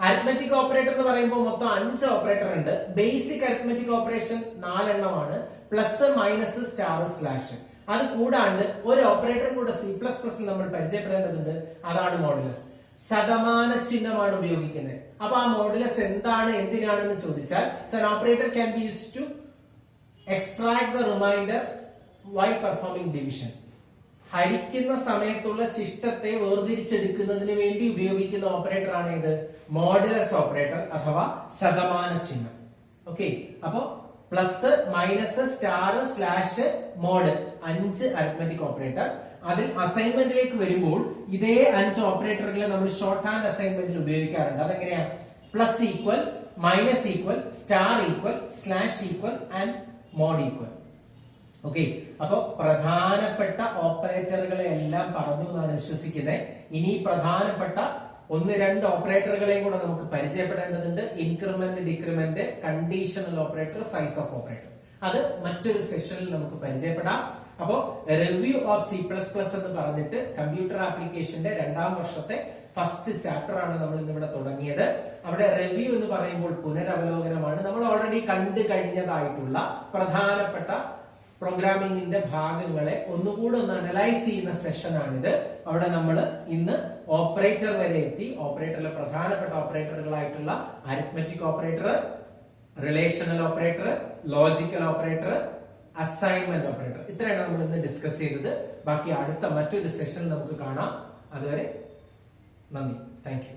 അരിത്മെറ്റിക് ഓപ്പറേറ്റർ എന്ന് പറയുമ്പോൾ മൊത്തം 5 ഓപ്പറേറ്റർ ഉണ്ട്. ബേസിക് അരിത്മെറ്റിക് ഓപ്പറേഷൻ 4 എണ്ണമാണ്. Plus, minus, star, slash. അത് കൂടാണ്ട് ഒരു ഓപ്പറേറ്റർ കൂടെ C++ നമ്മൾ പരിചയപ്പെടേണ്ടതുണ്ട്. അതാണ് മോഡുലസ്. ശതമാന ചിഹ്നമാണ് ഉപയോഗിക്കുന്നത്. അപ്പൊ ആ മോഡുലസ് എന്താണ്, എന്തിനാണെന്ന് ചോദിച്ചാൽ an operator can be used to extract the remainder while performing division. ഹരിക്കുന്ന സമയത്തുള്ള ശിഷ്ടത്തെ വേർതിരിച്ചെടുക്കുന്നതിന് വേണ്ടി ഉപയോഗിക്കുന്ന ഓപ്പറേറ്റർ ആണ് ഇത് മോഡുലസ് ഓപ്പറേറ്റർ അഥവാ ശതമാന ചിഹ്നം. ഓക്കെ, അപ്പോ plus, minus, star, slash, mod 5 arithmetic operator. അതിൽ അസൈൻമെന്റിലേക്ക് വരുമ്പോൾ ഇതേ 5 ഓപ്പറേറ്ററുകളെ നമ്മൾ ഷോർട്ട് ഹാൻഡ് അസൈൻമെന്റിൽ ഉപയോഗിക്കാറുണ്ട്. അതെങ്ങനെയാ? Plus equal, minus equal, star equal, slash equal and mod equal. Okay, അപ്പൊ പ്രധാനപ്പെട്ട ഓപ്പറേറ്ററുകളെ എല്ലാം പറഞ്ഞു എന്നാണ് വിശ്വസിക്കുന്നത്. ഇനി പ്രധാനപ്പെട്ട 1-2 ഓപ്പറേറ്ററുകളെയും കൂടെ നമുക്ക് പരിചയപ്പെടേണ്ടതുണ്ട്. Increment, decrement, conditional operator, size of operator. അത് മറ്റൊരു സെഷനിൽ നമുക്ക് പരിചയപ്പെടാം. അപ്പോ റിവ്യൂ ഓഫ് C++ എന്ന് പറഞ്ഞിട്ട് കമ്പ്യൂട്ടർ ആപ്ലിക്കേഷന്റെ 2ാം വർഷത്തെ ഫസ്റ്റ് ചാപ്റ്റർ ആണ് നമ്മൾ ഇന്നിവിടെ തുടങ്ങിയത്. അവിടെ റിവ്യൂ എന്ന് പറയുമ്പോൾ പുനരവലോകനമാണ്. നമ്മൾ ഓൾറെഡി കണ്ടു കഴിഞ്ഞതായിട്ടുള്ള പ്രധാനപ്പെട്ട പ്രോഗ്രാമിംഗിന്റെ ഭാഗങ്ങളെ ഒന്നുകൂടെ ഒന്ന് അനലൈസ് ചെയ്യുന്ന സെഷനാണിത്. അവിടെ നമ്മൾ ഇന്ന് ഓപ്പറേറ്റർ വരെ എത്തി. ഓപ്പറേറ്ററിലെ പ്രധാനപ്പെട്ട ഓപ്പറേറ്ററുകളായിട്ടുള്ള arithmetic operator, relational operator, logical operator, assignment operator, ഇത്രയാണ് നമ്മൾ ഇന്ന് ഡിസ്കസ് ചെയ്തത്. ബാക്കി അടുത്ത മറ്റൊരു സെഷൻ നമുക്ക് കാണാം. അതുവരെ നന്ദി, താങ്ക് യു.